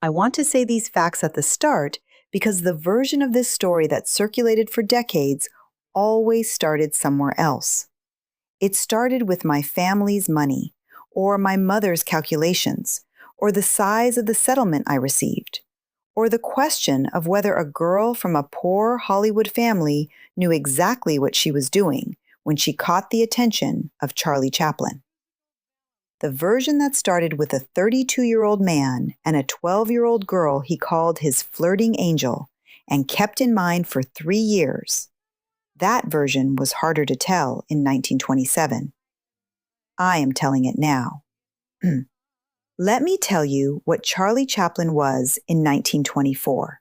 I want to say these facts at the start because the version of this story that circulated for decades always started somewhere else. It started with my family's money, or my mother's calculations, or the size of the settlement I received, or the question of whether a girl from a poor Hollywood family knew exactly what she was doing when she caught the attention of Charlie Chaplin. The version that started with a 32-year-old man and a 12-year-old girl he called his flirting angel and kept in mind for 3 years, that version was harder to tell in 1927. I am telling it now. Let me tell you what Charlie Chaplin was in 1924,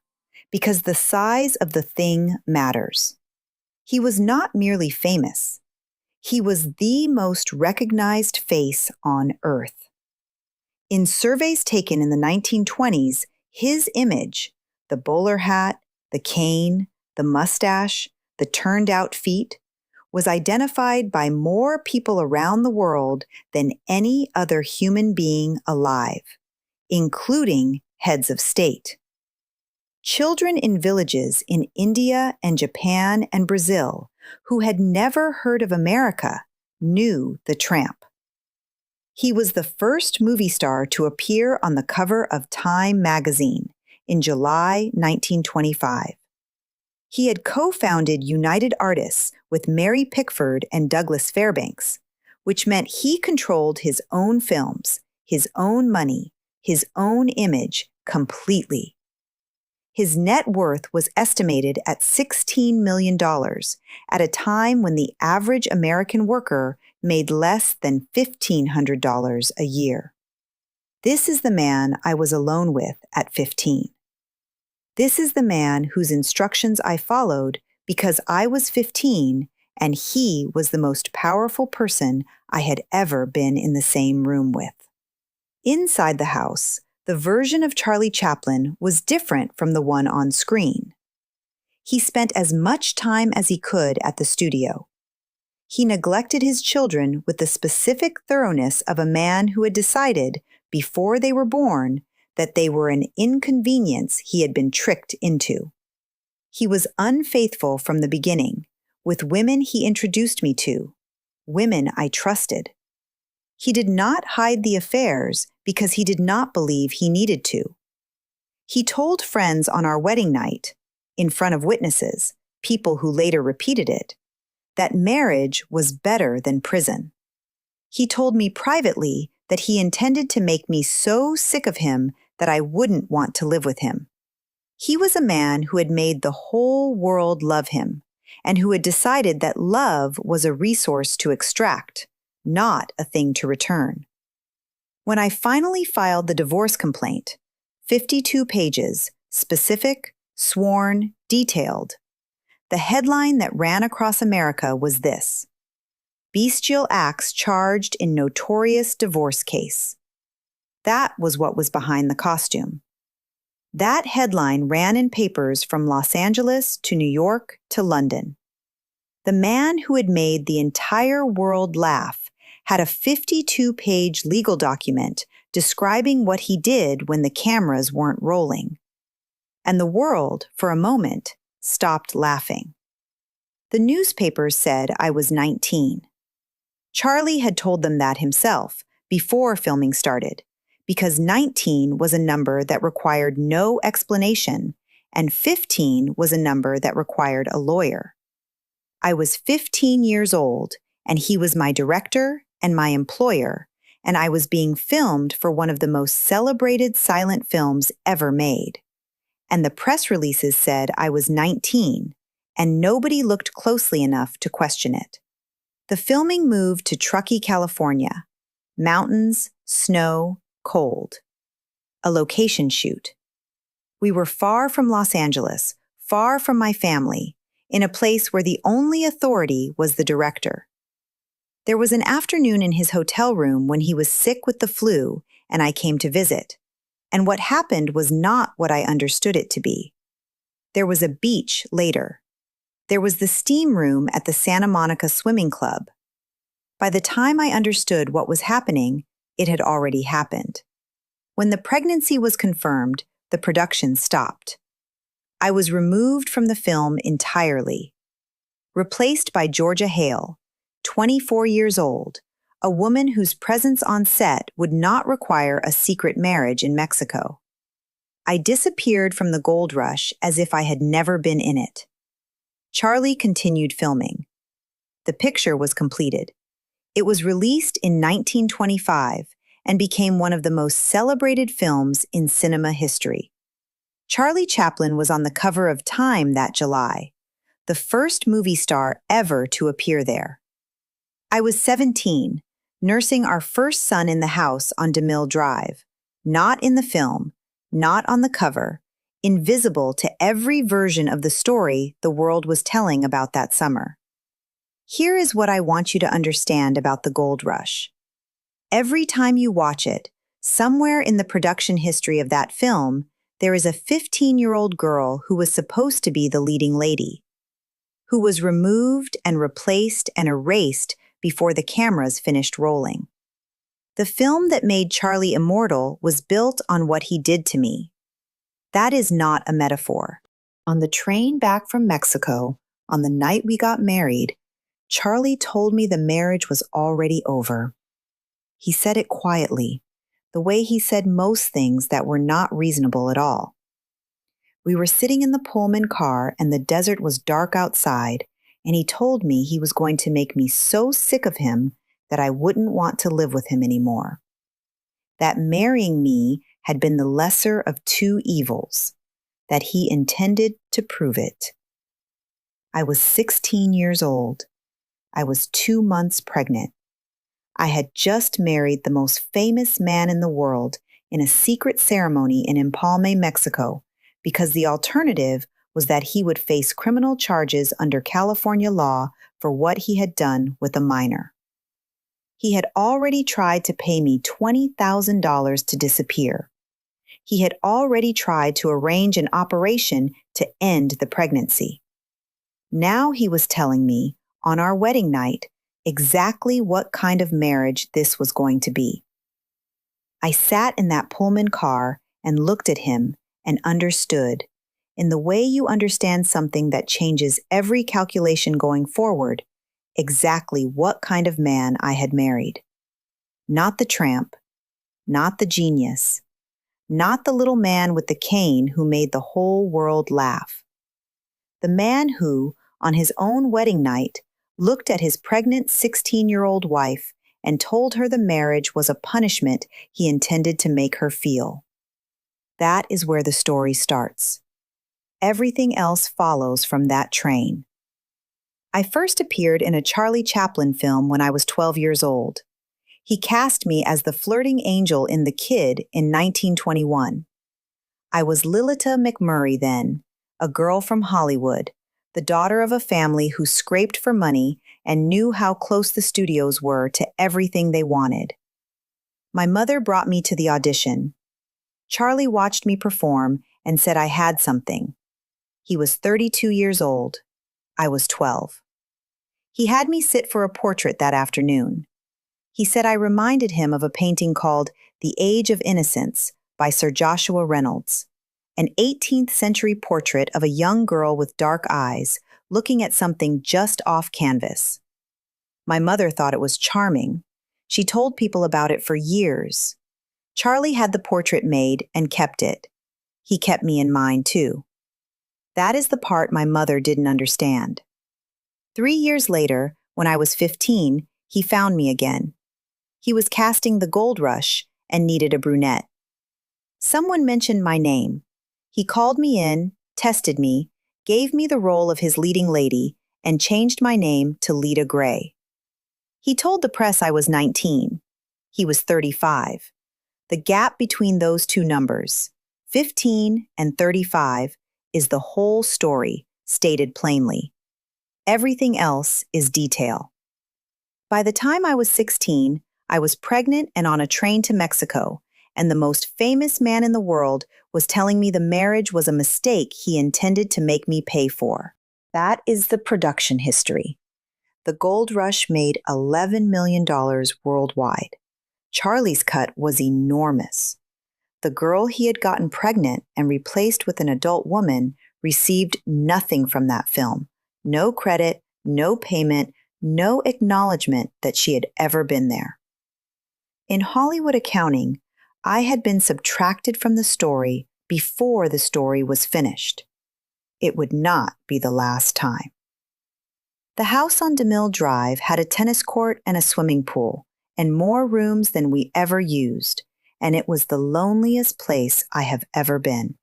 because the size of the thing matters. He was not merely famous. He was the most recognized face on Earth. In surveys taken in the 1920s, his image, the bowler hat, the cane, the mustache, the turned-out feet, was identified by more people around the world than any other human being alive, including heads of state. Children in villages in India and Japan and Brazil who had never heard of America knew the tramp. He was the first movie star to appear on the cover of Time magazine in July 1925. He had co-founded United Artists with Mary Pickford and Douglas Fairbanks, which meant he controlled his own films, his own money, his own image completely. His net worth was estimated at $16 million at a time when the average American worker made less than $1,500 a year. This is the man I was alone with at 15. This is the man whose instructions I followed because I was 15 and he was the most powerful person I had ever been in the same room with. Inside the house, the version of Charlie Chaplin was different from the one on screen. He spent as much time as he could at the studio. He neglected his children with the specific thoroughness of a man who had decided, before they were born, that they were an inconvenience he had been tricked into. He was unfaithful from the beginning, with women he introduced me to, women I trusted. He did not hide the affairs because he did not believe he needed to. He told friends on our wedding night, in front of witnesses, people who later repeated it, that marriage was better than prison. He told me privately that he intended to make me so sick of him that I wouldn't want to live with him. He was a man who had made the whole world love him, and who had decided that love was a resource to extract, not a thing to return. When I finally filed the divorce complaint, 52 pages, specific, sworn, detailed, the headline that ran across America was this: Bestial acts charged in notorious divorce case. That was what was behind the costume. That headline ran in papers from Los Angeles to New York to London. The man who had made the entire world laugh had a 52-page legal document describing what he did when the cameras weren't rolling. And the world, for a moment, stopped laughing. The newspapers said I was 19. Charlie had told them that himself before filming started, because 19 was a number that required no explanation, and 15 was a number that required a lawyer. I was 15 years old, and he was my director and my employer, and I was being filmed for one of the most celebrated silent films ever made. And the press releases said I was 19, and nobody looked closely enough to question it. The filming moved to Truckee, California. Mountains, snow, cold. A location shoot. We were far from Los Angeles, far from my family, in a place where the only authority was the director. There was an afternoon in his hotel room when he was sick with the flu, and I came to visit. And what happened was not what I understood it to be. There was a beach later. There was the steam room at the Santa Monica Swimming Club. By the time I understood what was happening, it had already happened. When the pregnancy was confirmed, the production stopped. I was removed from the film entirely, replaced by Georgia Hale, 24 years old, a woman whose presence on set would not require a secret marriage in Mexico. I disappeared from the gold rush as if I had never been in it. Charlie continued filming. The picture was completed. It was released in 1925 and became one of the most celebrated films in cinema history. Charlie Chaplin was on the cover of Time that July, the first movie star ever to appear there. I was 17, nursing our first son in the house on DeMille Drive, not in the film, not on the cover, invisible to every version of the story the world was telling about that summer. Here is what I want you to understand about the gold rush. Every time you watch it, somewhere in the production history of that film, there is a 15-year-old girl who was supposed to be the leading lady, who was removed and replaced and erased before the cameras finished rolling. The film that made Charlie immortal was built on what he did to me. That is not a metaphor. On the train back from Mexico, on the night we got married, Charlie told me the marriage was already over. He said it quietly, the way he said most things that were not reasonable at all. We were sitting in the Pullman car and the desert was dark outside, and he told me he was going to make me so sick of him that I wouldn't want to live with him anymore. That marrying me had been the lesser of two evils, that he intended to prove it. I was 16 years old. I was 2 months pregnant. I had just married the most famous man in the world in a secret ceremony in Empalme, Mexico, because the alternative was that he would face criminal charges under California law for what he had done with a minor. He had already tried to pay me $20,000 to disappear. He had already tried to arrange an operation to end the pregnancy. Now he was telling me, on our wedding night, exactly what kind of marriage this was going to be. I sat in that Pullman car and looked at him and understood, in the way you understand something that changes every calculation going forward, exactly what kind of man I had married. Not the tramp, not the genius, not the little man with the cane who made the whole world laugh. The man who, on his own wedding night, looked at his pregnant 16-year-old wife and told her the marriage was a punishment he intended to make her feel. That is where the story starts. Everything else follows from that train. I first appeared in a Charlie Chaplin film when I was 12 years old. He cast me as the flirting angel in The Kid in 1921. I was Lilita McMurray then, a girl from Hollywood, the daughter of a family who scraped for money and knew how close the studios were to everything they wanted. My mother brought me to the audition. Charlie watched me perform and said I had something. He was 32 years old. I was 12. He had me sit for a portrait that afternoon. He said I reminded him of a painting called The Age of Innocence by Sir Joshua Reynolds, an 18th century portrait of a young girl with dark eyes looking at something just off canvas. My mother thought it was charming. She told people about it for years. Charlie had the portrait made and kept it. He kept me in mind, too. That is the part my mother didn't understand. 3 years later, when I was 15, he found me again. He was casting The Gold Rush and needed a brunette. Someone mentioned my name. He called me in, tested me, gave me the role of his leading lady, and changed my name to Lita Gray. He told the press I was 19. He was 35. The gap between those two numbers, 15 and 35, is the whole story, stated plainly. Everything else is detail. By the time I was 16, I was pregnant and on a train to Mexico, and the most famous man in the world was telling me the marriage was a mistake he intended to make me pay for. That is the production history. The Gold Rush made $11 million worldwide. Charlie's cut was enormous. The girl he had gotten pregnant and replaced with an adult woman received nothing from that film. No credit, no payment, no acknowledgement that she had ever been there. In Hollywood accounting, I had been subtracted from the story before the story was finished. It would not be the last time. The house on DeMille Drive had a tennis court and a swimming pool, and more rooms than we ever used, and it was the loneliest place I have ever been.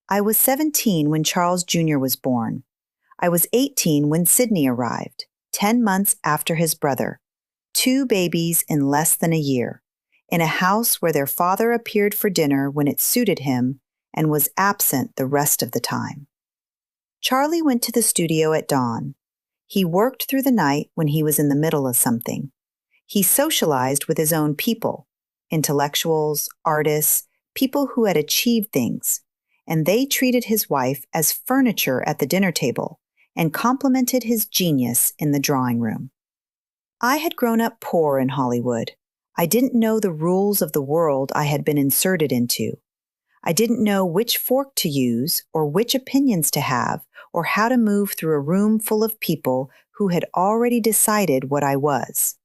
I was 17 when Charles Jr. was born. I was 18 when Sydney arrived, 10 months after his brother. 2 babies in less than a year, in a house where their father appeared for dinner when it suited him and was absent the rest of the time. Charlie went to the studio at dawn. He worked through the night when he was in the middle of something. He socialized with his own people, intellectuals, artists, people who had achieved things, and they treated his wife as furniture at the dinner table and complimented his genius in the drawing room. I had grown up poor in Hollywood. I didn't know the rules of the world I had been inserted into. I didn't know which fork to use or which opinions to have or how to move through a room full of people who had already decided what I was.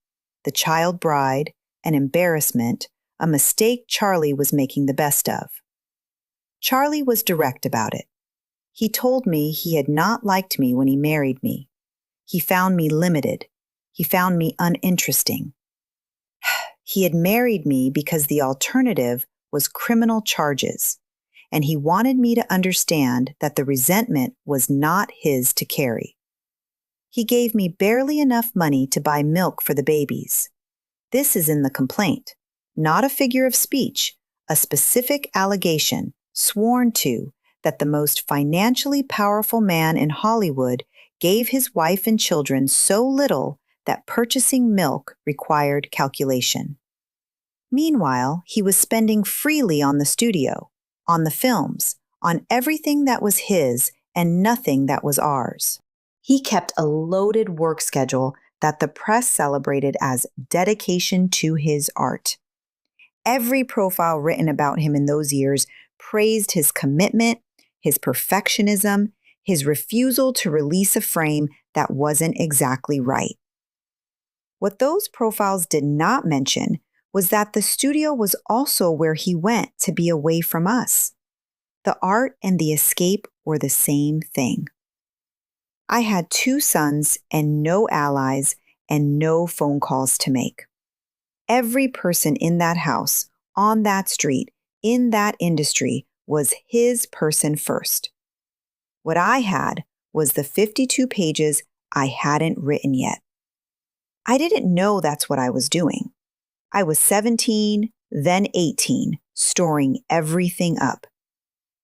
The child bride, an embarrassment, a mistake Charlie was making the best of. Charlie was direct about it. He told me he had not liked me when he married me. He found me limited. He found me uninteresting. He had married me because the alternative was criminal charges, and he wanted me to understand that the resentment was not his to carry. He gave me barely enough money to buy milk for the babies. This is in the complaint, not a figure of speech, a specific allegation, sworn to, that the most financially powerful man in Hollywood gave his wife and children so little that purchasing milk required calculation. Meanwhile, he was spending freely on the studio, on the films, on everything that was his and nothing that was ours. He kept a loaded work schedule that the press celebrated as dedication to his art. Every profile written about him in those years praised his commitment, his perfectionism, his refusal to release a frame that wasn't exactly right. What those profiles did not mention was that the studio was also where he went to be away from us. The art and the escape were the same thing. I had 2 sons and no allies and no phone calls to make. Every person in that house, on that street, in that industry was his person first. What I had was the 52 pages I hadn't written yet. I didn't know that's what I was doing. I was 17, then 18, storing everything up,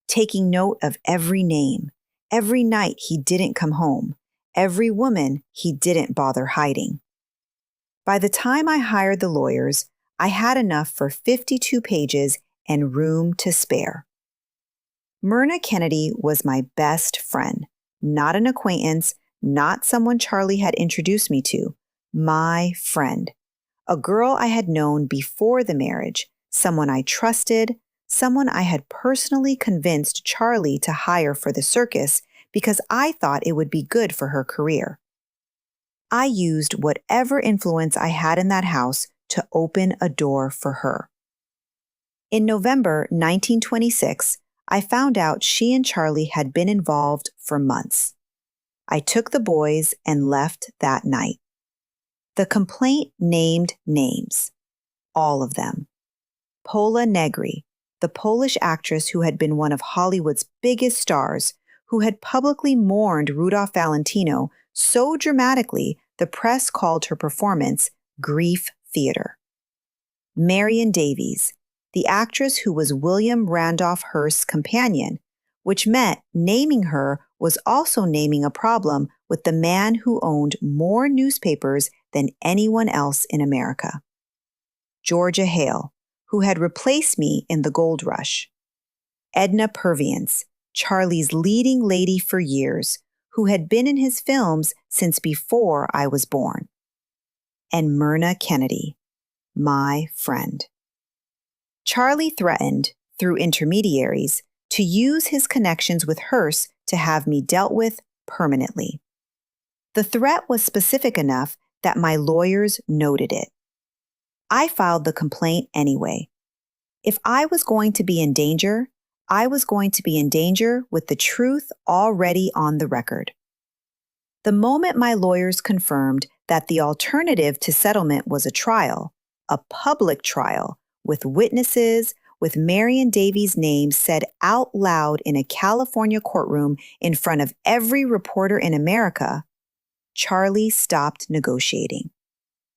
taking note of every name, every night he didn't come home, every woman he didn't bother hiding. By the time I hired the lawyers, I had enough for 52 pages and room to spare. Myrna Kennedy was my best friend, not an acquaintance, not someone Charlie had introduced me to, my friend. A girl I had known before the marriage, someone I trusted, someone I had personally convinced Charlie to hire for the circus because I thought it would be good for her career. I used whatever influence I had in that house to open a door for her. In November 1926, I found out she and Charlie had been involved for months. I took the boys and left that night. The complaint named names, all of them. Pola Negri, the Polish actress who had been one of Hollywood's biggest stars, who had publicly mourned Rudolph Valentino so dramatically the press called her performance grief theater. Marion Davies, the actress who was William Randolph Hearst's companion, which meant naming her was also naming a problem with the man who owned more newspapers than anyone else in America. Georgia Hale, who had replaced me in the gold rush. Edna Purviance, Charlie's leading lady for years, who had been in his films since before I was born. And Myrna Kennedy, my friend. Charlie threatened, through intermediaries, to use his connections with Hearst to have me dealt with permanently. The threat was specific enough that my lawyers noted it. I filed the complaint anyway. If I was going to be in danger, I was going to be in danger with the truth already on the record. The moment my lawyers confirmed that the alternative to settlement was a public trial, with witnesses, with Marion Davies' name said out loud in a California courtroom in front of every reporter in America, Charlie stopped negotiating.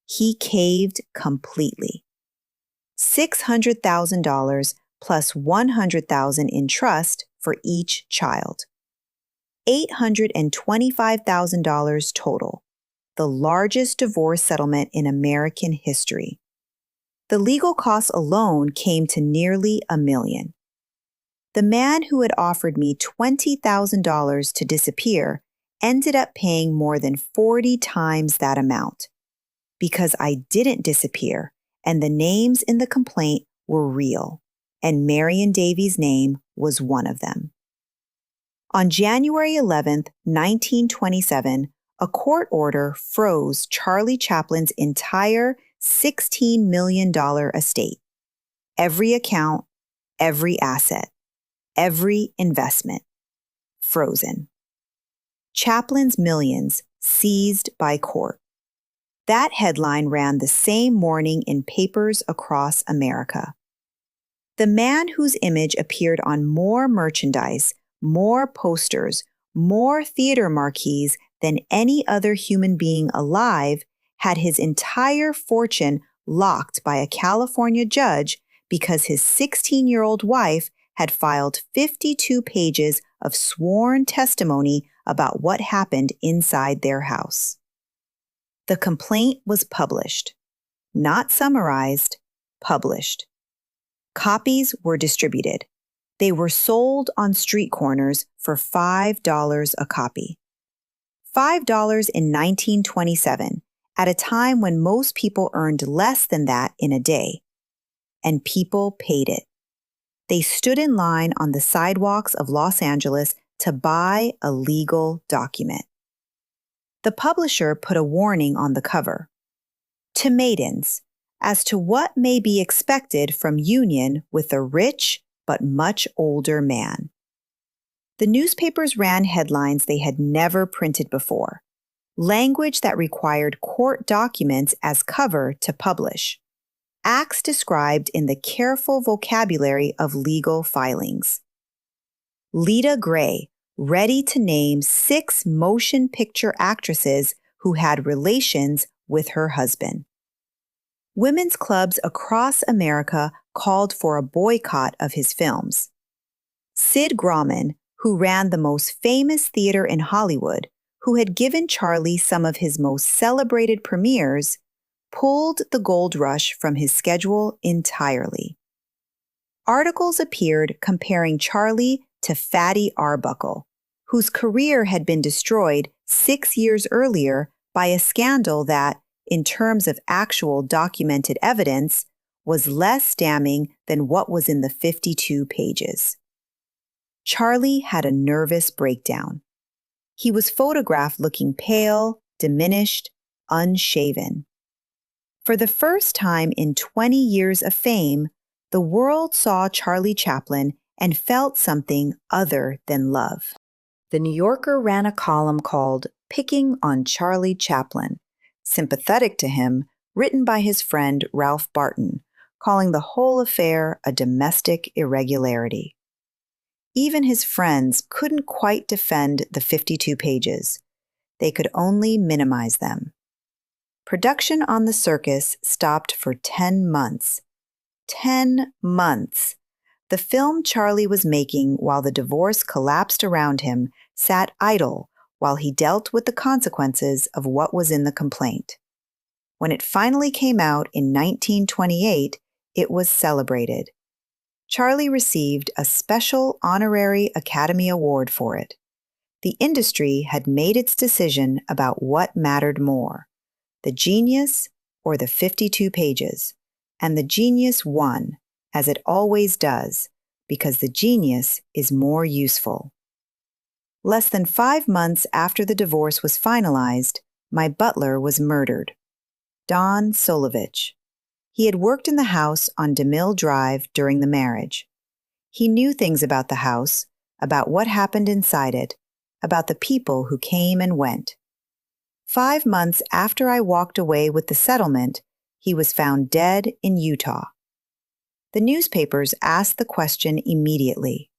He caved completely. $600,000 plus $100,000 in trust for each child. $825,000 total, the largest divorce settlement in American history. The legal costs alone came to nearly $1 million. The man who had offered me $20,000 to disappear ended up paying more than 40 times that amount, because I didn't disappear and the names in the complaint were real, and Marion Davies' name was one of them. On January 11, 1927, a court order froze Charlie Chaplin's entire $16 million estate. Every account, every asset, every investment, frozen. Chaplin's millions seized by court. That headline ran the same morning in papers across America. The man whose image appeared on more merchandise, more posters, more theater marquees than any other human being alive had his entire fortune locked by a California judge because his 16-year-old wife had filed 52 pages of sworn testimony about what happened inside their house. The complaint was published, not summarized, published. Copies were distributed. They were sold on street corners for $5 a copy. $5 in 1927, at a time when most people earned less than that in a day. And people paid it. They stood in line on the sidewalks of Los Angeles to buy a legal document. The publisher put a warning on the cover. To maidens, as to what may be expected from union with a rich but much older man. The newspapers ran headlines they had never printed before, language that required court documents as cover to publish, acts described in the careful vocabulary of legal filings. Lita Gray, ready to name 6 motion picture actresses who had relations with her husband. Women's clubs across America called for a boycott of his films. Sid Grauman, who ran the most famous theater in Hollywood, who had given Charlie some of his most celebrated premieres, pulled the Gold Rush from his schedule entirely. Articles appeared comparing Charlie to Fatty Arbuckle, whose career had been destroyed 6 years earlier by a scandal that, in terms of actual documented evidence, was less damning than what was in the 52 pages. Charlie had a nervous breakdown. He was photographed looking pale, diminished, unshaven. For the first time in 20 years of fame, the world saw Charlie Chaplin and felt something other than love. The New Yorker ran a column called "Picking on Charlie Chaplin," sympathetic to him, written by his friend Ralph Barton, calling the whole affair a domestic irregularity. Even his friends couldn't quite defend the 52 pages. They could only minimize them. Production on the circus stopped for 10 months. 10 months! The film Charlie was making while the divorce collapsed around him sat idle while he dealt with the consequences of what was in the complaint. When it finally came out in 1928, it was celebrated. Charlie received a special honorary Academy Award for it. The industry had made its decision about what mattered more, the genius or the 52 pages, and the genius won, as it always does, because the genius is more useful. Less than 5 months after the divorce was finalized, my butler was murdered. Don Solovich. He had worked in the house on DeMille Drive during the marriage. He knew things about the house, about what happened inside it, about the people who came and went. 5 months after I walked away with the settlement, he was found dead in Utah. The newspapers asked the question immediately.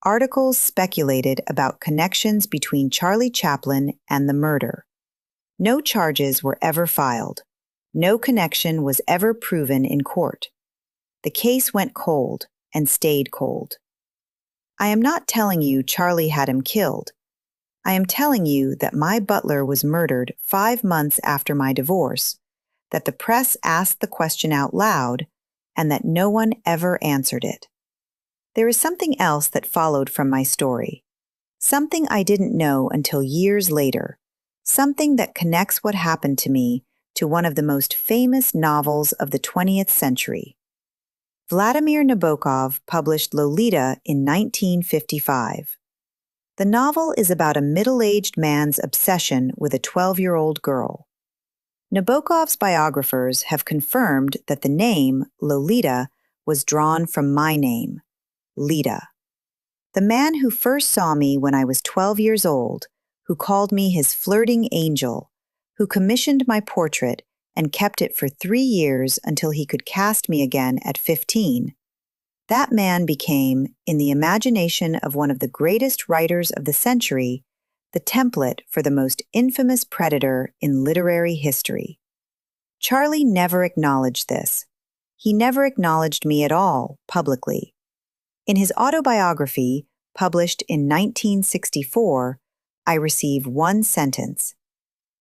Articles speculated about connections between Charlie Chaplin and the murder. No charges were ever filed. No connection was ever proven in court. The case went cold and stayed cold. I am not telling you Charlie had him killed. I am telling you that my butler was murdered 5 months after my divorce, that the press asked the question out loud, and that no one ever answered it. There is something else that followed from my story. Something I didn't know until years later. Something that connects what happened to me to one of the most famous novels of the 20th century. Vladimir Nabokov published Lolita in 1955. The novel is about a middle-aged man's obsession with a 12-year-old girl. Nabokov's biographers have confirmed that the name, Lolita, was drawn from my name, Lita. The man who first saw me when I was 12 years old, who called me his flirting angel, who commissioned my portrait and kept it for 3 years until he could cast me again at 15, that man became, in the imagination of one of the greatest writers of the century, the template for the most infamous predator in literary history. Charlie never acknowledged this. He never acknowledged me at all, publicly. In his autobiography, published in 1964, I receive one sentence.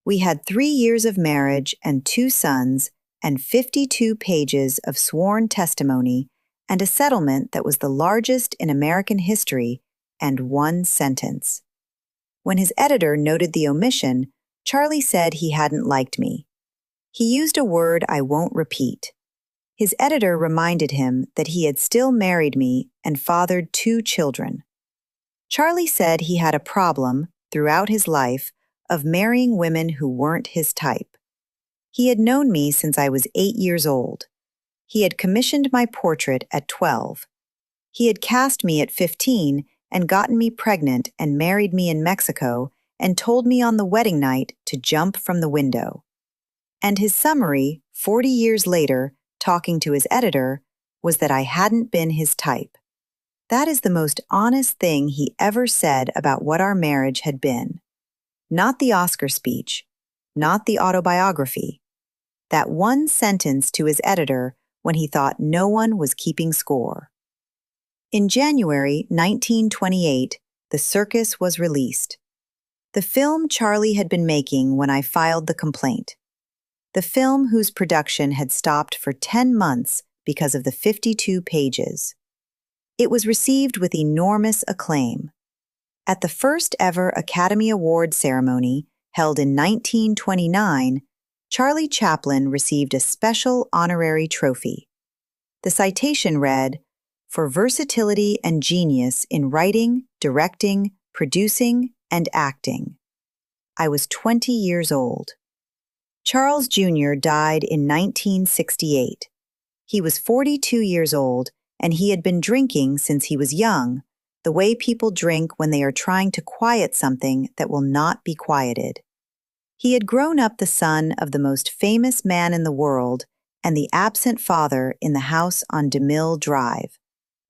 We had 3 years of marriage and 2 sons and 52 pages of sworn testimony and a settlement that was the largest in American history, and 1 sentence. When his editor noted the omission, Charlie said he hadn't liked me. He used a word I won't repeat. His editor reminded him that he had still married me and fathered 2 children. Charlie said he had a problem, throughout his life, of marrying women who weren't his type. He had known me since I was 8 years old. He had commissioned my portrait at 12. He had cast me at 15 and gotten me pregnant and married me in Mexico and told me on the wedding night to jump from the window. And his summary, 40 years later, talking to his editor, was that I hadn't been his type. That is the most honest thing he ever said about what our marriage had been. Not the Oscar speech, not the autobiography. That one sentence to his editor when he thought no one was keeping score. In January 1928, The Circus was released. The film Charlie had been making when I filed the complaint. The film whose production had stopped for 10 months because of the 52 pages. It was received with enormous acclaim. At the first ever Academy Award ceremony, held in 1929, Charlie Chaplin received a special honorary trophy. The citation read, "For versatility and genius in writing, directing, producing, and acting." I was 20 years old. Charles Jr. died in 1968. He was 42 years old, and he had been drinking since he was young, the way people drink when they are trying to quiet something that will not be quieted. He had grown up the son of the most famous man in the world and the absent father in the house on DeMille Drive,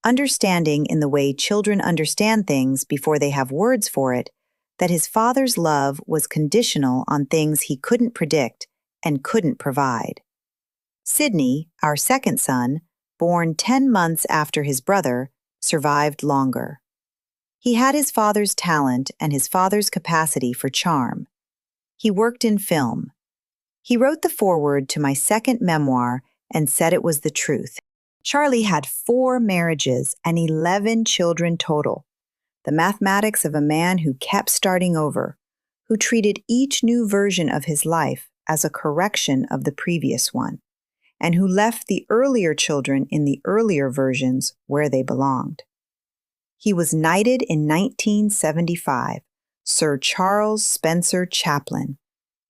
understanding in the way children understand things before they have words for it, that his father's love was conditional on things he couldn't predict and couldn't provide. Sidney, our second son, born 10 months after his brother, survived longer. He had his father's talent and his father's capacity for charm. He worked in film. He wrote the foreword to my second memoir and said it was the truth. Charlie had 4 marriages and 11 children total. The mathematics of a man who kept starting over, who treated each new version of his life as a correction of the previous one, and who left the earlier children in the earlier versions where they belonged. He was knighted in 1975, Sir Charles Spencer Chaplin,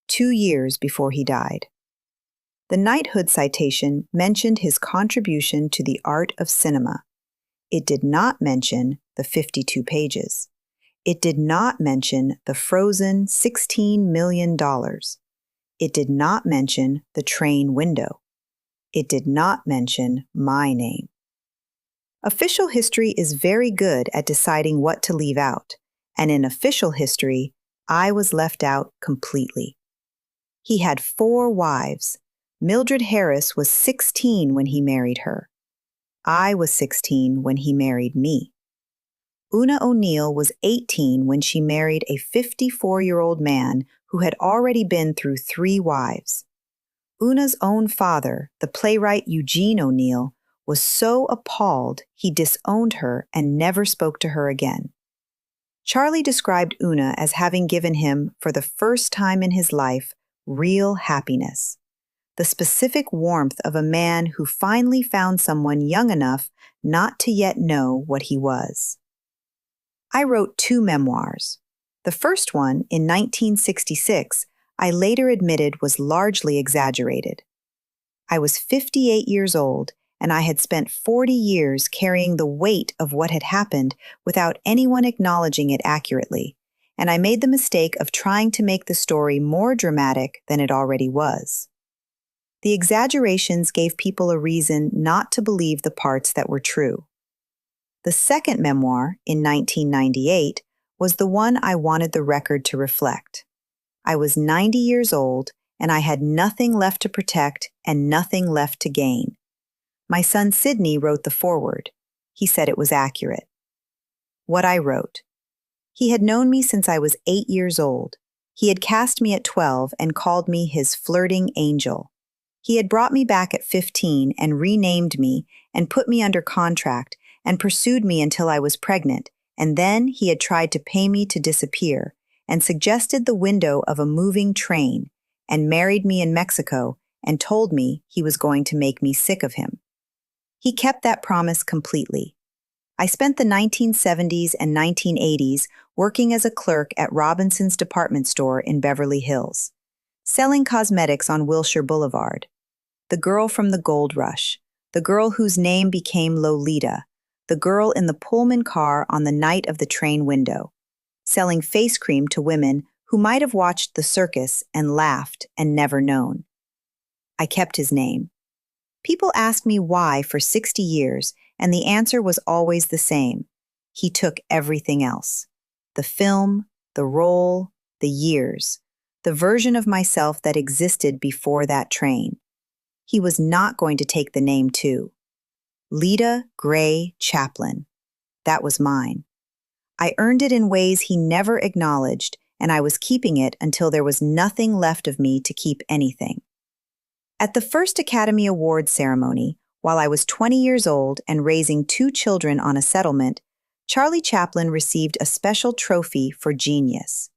2 years before he died. The knighthood citation mentioned his contribution to the art of cinema. It did not mention the 52 pages. It did not mention the frozen $16 million. It did not mention the train window. It did not mention my name. Official history is very good at deciding what to leave out, and in official history, I was left out completely. He had 4 wives. Mildred Harris was 16 when he married her. I was 16 when he married me. Una O'Neill was 18 when she married a 54-year-old man who had already been through 3 wives. Una's own father, the playwright Eugene O'Neill, was so appalled he disowned her and never spoke to her again. Charlie described Una as having given him, for the first time in his life, real happiness. The specific warmth of a man who finally found someone young enough not to yet know what he was. I wrote 2 memoirs. The first one, in 1966, I later admitted was largely exaggerated. I was 58 years old, and I had spent 40 years carrying the weight of what had happened without anyone acknowledging it accurately, and I made the mistake of trying to make the story more dramatic than it already was. The exaggerations gave people a reason not to believe the parts that were true. The second memoir, in 1998, was the one I wanted the record to reflect. I was 90 years old, and I had nothing left to protect and nothing left to gain. My son Sidney wrote the foreword. He said it was accurate. What I wrote. He had known me since I was 8 years old. He had cast me at 12 and called me his flirting angel. He had brought me back at 15 and renamed me and put me under contract and pursued me until I was pregnant, and then he had tried to pay me to disappear and suggested the window of a moving train and married me in Mexico and told me he was going to make me sick of him. He kept that promise completely. I spent the 1970s and 1980s working as a clerk at Robinson's department store in Beverly Hills, selling cosmetics on Wilshire Boulevard. The girl from the gold rush, the girl whose name became Lolita, the girl in the Pullman car on the night of the train window, selling face cream to women who might have watched the circus and laughed and never known. I kept his name. People asked me why for 60 years, and the answer was always the same. He took everything else. The film, the role, the years, the version of myself that existed before that train. He was not going to take the name too. Lita Gray Chaplin. That was mine. I earned it in ways he never acknowledged, and I was keeping it until there was nothing left of me to keep anything. At the first Academy Awards ceremony, while I was 20 years old and raising 2 children on a settlement, Charlie Chaplin received a special trophy for genius.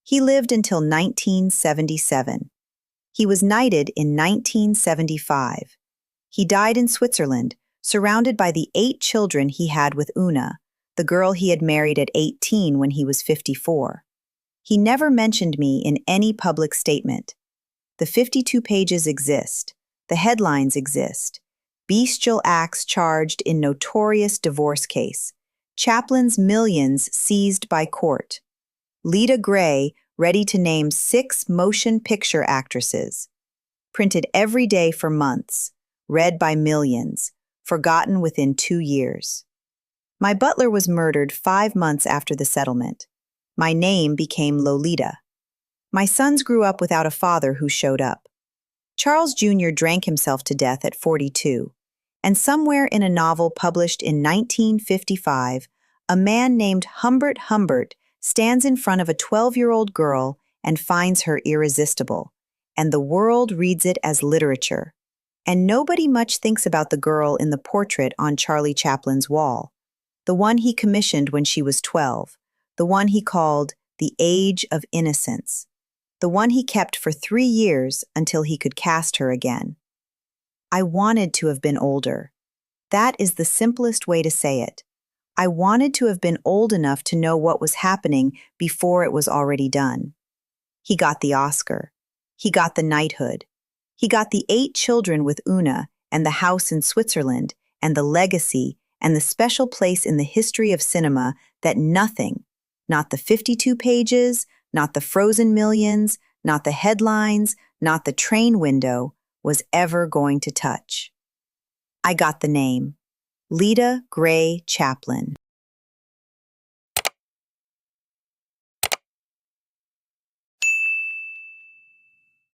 He lived until 1977. He was knighted in 1975. He died in Switzerland, surrounded by the 8 children he had with Una, the girl he had married at 18 when he was 54. He never mentioned me in any public statement. The 52 pages exist. The headlines exist. Bestial acts charged in notorious divorce case. Chaplin's millions seized by court. Lita Gray ready to name 6 motion picture actresses. Printed every day for months. Read by millions. Forgotten within 2 years. My butler was murdered 5 months after the settlement. My name became Lolita. My sons grew up without a father who showed up. Charles Jr. drank himself to death at 42, and somewhere in a novel published in 1955, a man named Humbert Humbert stands in front of a 12-year-old girl and finds her irresistible, and the world reads it as literature. And nobody much thinks about the girl in the portrait on Charlie Chaplin's wall, the one he commissioned when she was 12, the one he called the Age of Innocence, the one he kept for 3 years until he could cast her again. I wanted to have been older. That is the simplest way to say it. I wanted to have been old enough to know what was happening before it was already done. He got the Oscar. He got the knighthood. He got the 8 children with Una and the house in Switzerland and the legacy and the special place in the history of cinema that nothing, not the 52 pages, not the frozen millions, not the headlines, not the train window, was ever going to touch. I got the name, Lita Gray Chaplin.